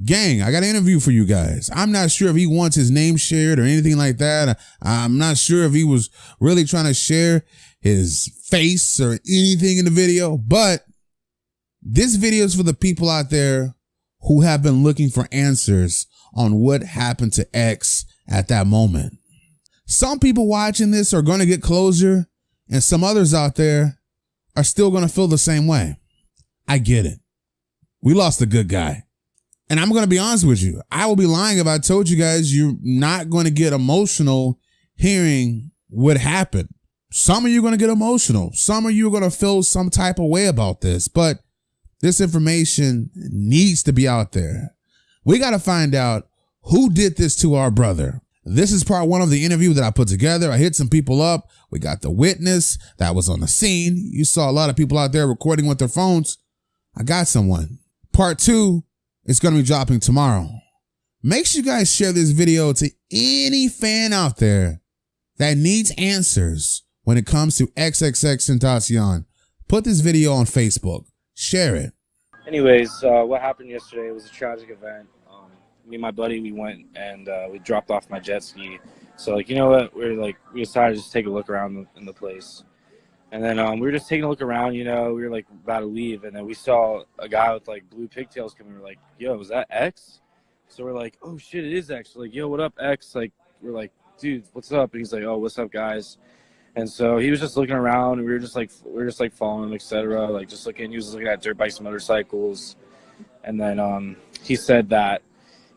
Gang, I got an interview for you guys. I'm not sure if he wants his name shared or anything like that. I'm not sure if he was really trying to share his face or anything in the video, but this video is for the people out there who have been looking for answers on what happened to X at that moment. Some people watching this are going to get closure, and some others out there are still going to feel the same way. I get it. We lost a good guy. And I'm going to be honest with you. I will be lying if I told you guys you're not going to get emotional hearing what happened. Some of you are going to get emotional. Some of you are going to feel some type of way about this, but this information needs to be out there. We got to find out who did this to our brother. This is part one of the interview that I put together. I hit some people up. We got the witness that was on the scene. You saw a lot of people out there recording with their phones. I got someone. Part two is going to be dropping tomorrow. Make sure you guys share this video to any fan out there that needs answers when it comes to XXXTentacion. Put this video on Facebook. Share it. Anyways, what happened yesterday was a tragic event. Me and my buddy, we went and we dropped off my jet ski. So, like, you know what? We decided to just take a look around in the place. And then we were just taking a look around, you know, we were like about to leave. And then we saw a guy with like blue pigtails coming. We're like, yo, is that X? So we're like, oh shit, it is X. We're like, yo, what up, X? Like, we're like, dude, what's up? And he's like, oh, what's up, guys? And so he was just looking around, and we were just like following him, etc. Like, just looking. He was looking at dirt bikes, motorcycles, and then he said that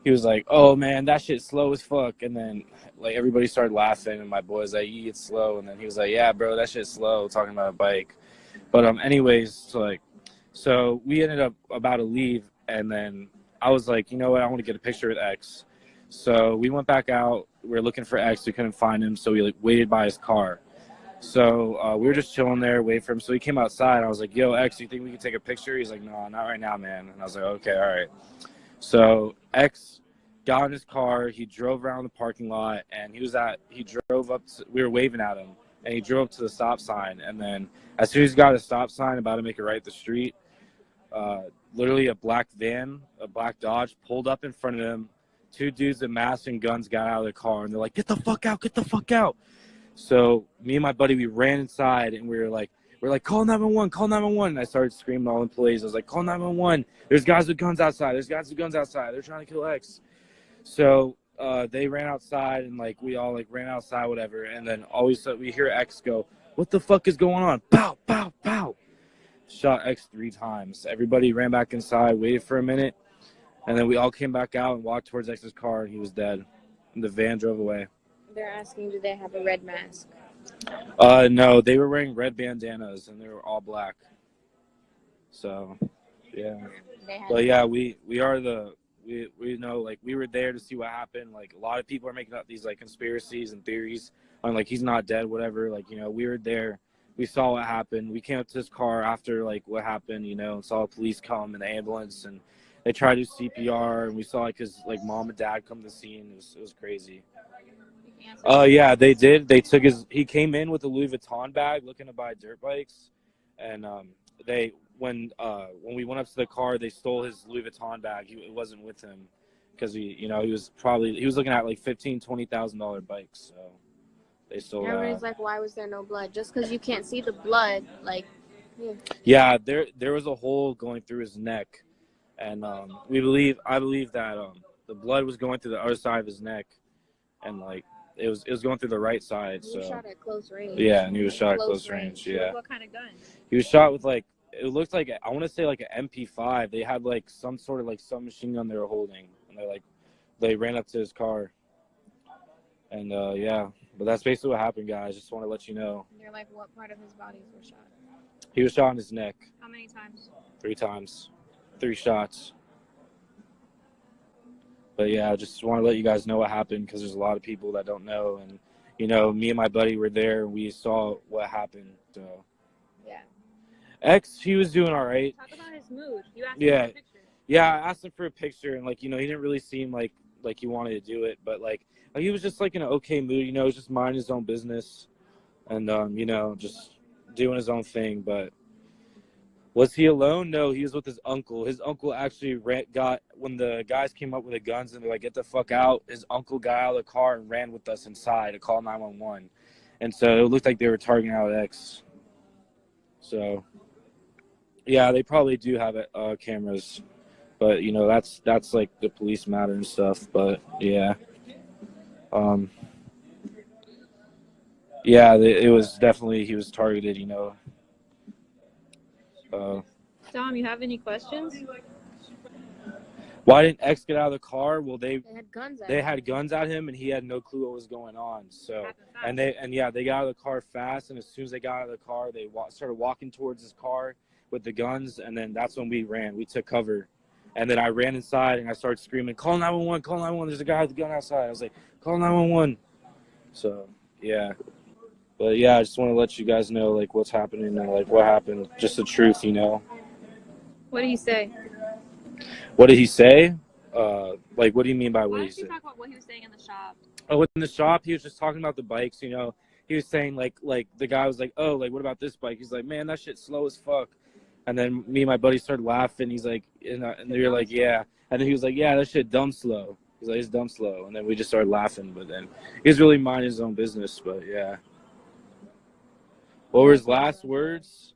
he was like, "Oh man, that shit's slow as fuck." And then like everybody started laughing, and my boy was like, "Yeah, it's slow." And then he was like, "Yeah, bro, that shit's slow," talking about a bike. But anyways, so we ended up about to leave, and then I was like, you know what, I want to get a picture with X. So we went back out. We were looking for X. We couldn't find him, so we like waited by his car. So we were just chilling there, waiting for him. So he came outside. I was like, yo, X, do you think we could take a picture? He's like, no, not right now, man. And I was like, okay, all right. So X got in his car. He drove around the parking lot, and we were waving at him, and he drove up to the stop sign. And then as soon as he got a stop sign, about to make it right the street, literally a black van, a black Dodge, pulled up in front of him. Two dudes with masks and guns got out of the car, and they're like, get the fuck out, get the fuck out. So me and my buddy, we ran inside, and we were like, call 911, call 911. And I started screaming all in place. I was like, call 911. There's guys with guns outside. There's guys with guns outside. They're trying to kill X. So they ran outside, and like we all like ran outside, whatever. And then always we hear X go, what the fuck is going on? Pow, pow, pow. Shot X 3 times. Everybody ran back inside, waited for a minute, and then we all came back out and walked towards X's car, and he was dead. And the van drove away. They're asking, do they have a red mask? No, they were wearing red bandanas, and they were all black. So, yeah. But yeah, we know, like, we were there to see what happened. Like, a lot of people are making up these like conspiracies and theories on like he's not dead, whatever. Like, you know, we were there. We saw what happened. We came up to his car after like what happened, you know, and saw police come in the ambulance, and they tried to do CPR, and we saw like his like mom and dad come to the scene. It was crazy. Yeah, they did. They took he came in with a Louis Vuitton bag looking to buy dirt bikes, and when we went up to the car, they stole his Louis Vuitton bag. It wasn't with him because he was looking at like $15,000-$20,000 bikes. So they stole that. Everybody's like, why was there no blood? Just because you can't see the blood, like. Yeah, there was a hole going through his neck, and I believe that the blood was going through the other side of his neck, and like. It was going through the right side. He was shot at close range. Yeah, and he was shot at close range. Yeah. What kind of gun? He was shot with like, it looked like, I want to say like an MP5. They had like some sort of like submachine gun they were holding, and they ran up to his car. And yeah, but that's basically what happened, guys. Just want to let you know. And you're like, what part of his body was shot? He was shot in his neck. How many times? 3 times. 3 shots. But yeah, I just want to let you guys know what happened, because there's a lot of people that don't know. And, you know, me and my buddy were there, and we saw what happened. So. Yeah. X, he was doing all right. Talk about his mood. You asked him for a picture. Yeah, I asked him for a picture, and, like, you know, he didn't really seem like he wanted to do it. But, like he was just, like, in an okay mood. You know, he was just minding his own business and, you know, just doing his own thing. But Was he alone? No, he was with his uncle. His uncle actually got, when the guys came up with the guns and they're like, get the fuck out, his uncle got out of the car and ran with us inside to call 911. And so it looked like they were targeting out X. So, yeah, they probably do have cameras. But, you know, that's like the police matter and stuff. But, yeah. Yeah, it was definitely, he was targeted, you know. Dom, you have any questions? Why didn't X get out of the car? Well, they had guns at him, and he had no clue what was going on. So, they got out of the car fast, and as soon as they got out of the car, they started walking towards his car with the guns, and then that's when we ran. We took cover, and then I ran inside, and I started screaming, "Call 911! Call 911! There's a guy with a gun outside!" I was like, "Call 911!" So, yeah. But yeah, I just want to let you guys know, like, what's happening and, like, what happened. Just the truth, you know. What did he say? What did he say? Like, what do you mean by what he said? Talk about what he was saying in the shop. Oh, in the shop, he was just talking about the bikes, you know. He was saying, like the guy was like, oh, like, what about this bike? He's like, man, that shit's slow as fuck. And then me and my buddy started laughing. He's like, and they were like, yeah. And then he was like, yeah, that shit dumb slow. He's like, it's dumb slow. And then we just started laughing. But then he was really minding his own business. But, yeah. What were his last words?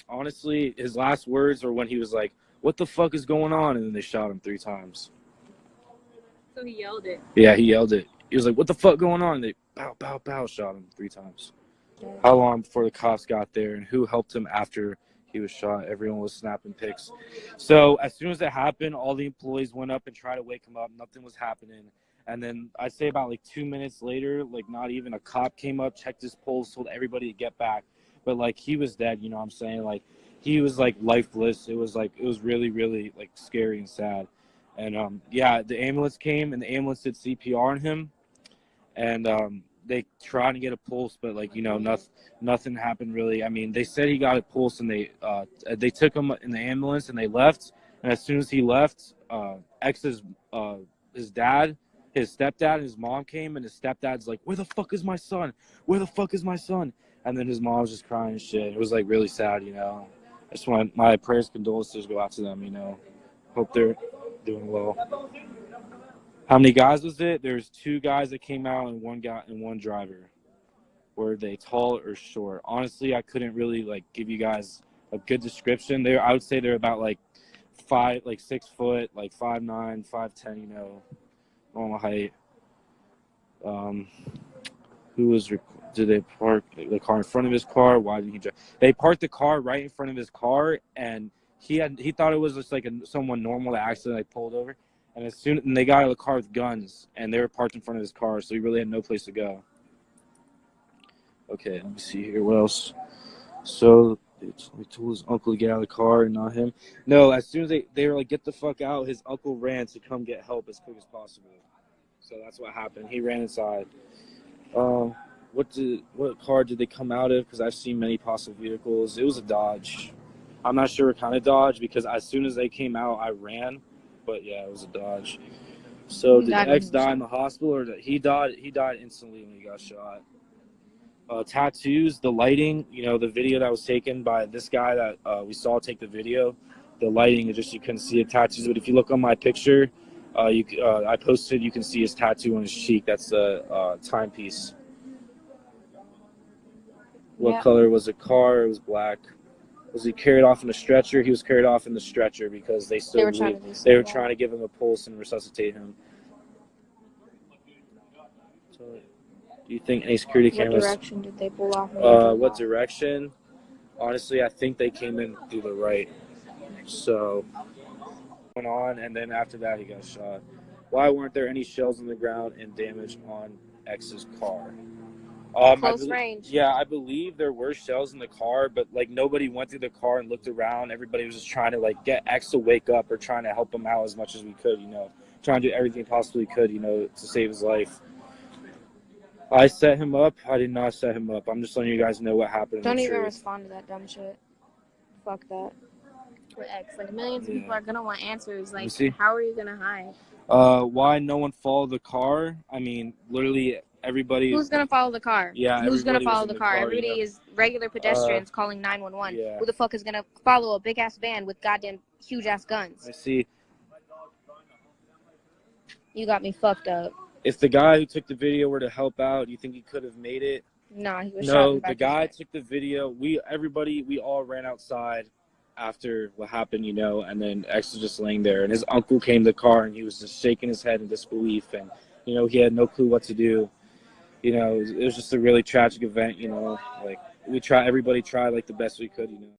Honestly, his last words were when he was like, what the fuck is going on? And then they shot him 3 times. So he yelled it. Yeah, he yelled it. He was like, what the fuck going on? And they pow, pow, pow, shot him 3 times. How long before the cops got there, and who helped him after he was shot? Everyone was snapping pics. So as soon as it happened, all the employees went up and tried to wake him up. Nothing was happening. And then I'd say about like 2 minutes later, like not even a cop came up, checked his pulse, told everybody to get back. But like he was dead, you know what I'm saying? Like he was like lifeless. It was really, really like scary and sad. And yeah, the ambulance came and the ambulance did CPR on him. And they tried to get a pulse, but like, you know, nothing happened really. I mean, they said he got a pulse and they took him in the ambulance and they left. And as soon as he left, X's his dad, his stepdad and his mom came, and his stepdad's like, where the fuck is my son? Where the fuck is my son? And then his mom was just crying and shit. It was like really sad, you know. I just want my prayers, condolences go out to them, you know. Hope they're doing well. How many guys was it? There's 2 guys that came out and one driver. Were they tall or short? Honestly, I couldn't really like give you guys a good description. I would say they're about like 6 foot, like 5'9", 5'10", you know. Normal height. Did they park the car in front of his car? Why did he drive? They parked the car right in front of his car, and he thought it was just like someone normal that accidentally pulled over. And and they got out of the car with guns, and they were parked in front of his car, so he really had no place to go. Okay, let me see here. What else? So they told his uncle to get out of the car and not him. No, as soon as they were like, get the fuck out, his uncle ran to come get help as quick as possible. So that's what happened. He ran inside. What car did they come out of? Because I've seen many possible vehicles. It was a Dodge. I'm not sure what kind of Dodge, because as soon as they came out, I ran. But yeah, it was a Dodge. So did X die in the hospital, or he died? He died instantly when he got shot. Tattoos, the lighting, you know, the video that was taken by this guy that we saw take the video, the lighting is just, you couldn't see the tattoos. But if you look on my picture, I posted, you can see his tattoo on his cheek. That's the timepiece. What color was the car? It was black. Was he carried off in a stretcher? He was carried off in the stretcher because they were trying to give him a pulse and resuscitate him. So, do you think any security cameras? What direction did they pull off? What direction? Honestly, I think they came in through the right. So went on, and then after that, he got shot. Why weren't there any shells on the ground and damage on X's car? Close range. Yeah, I believe there were shells in the car, but like nobody went through the car and looked around. Everybody was just trying to like get X to wake up, or trying to help him out as much as we could, you know, trying to do everything possibly could, you know, to save his life. I set him up. I did not set him up. I'm just letting you guys know what happened. Don't even respond to that dumb shit. Fuck that. With X, like millions of people are gonna want answers. Like, how are you gonna hide? Why no one followed the car? I mean, literally everybody. Who's gonna follow the car? Yeah, Who's gonna everybody was follow in the the car? car, Everybody you know. is regular pedestrians calling 911. Yeah. Who the fuck is gonna follow a big ass van with goddamn huge ass guns? I see. You got me fucked up. If the guy who took the video were to help out, do you think he could have made it? No, he was shot No, in the back guy of his took the video. We all ran outside after what happened, you know, and then X was just laying there, and his uncle came to the car, and he was just shaking his head in disbelief, and you know, he had no clue what to do. You know, it was just a really tragic event. You know, like everybody tried like the best we could. You know.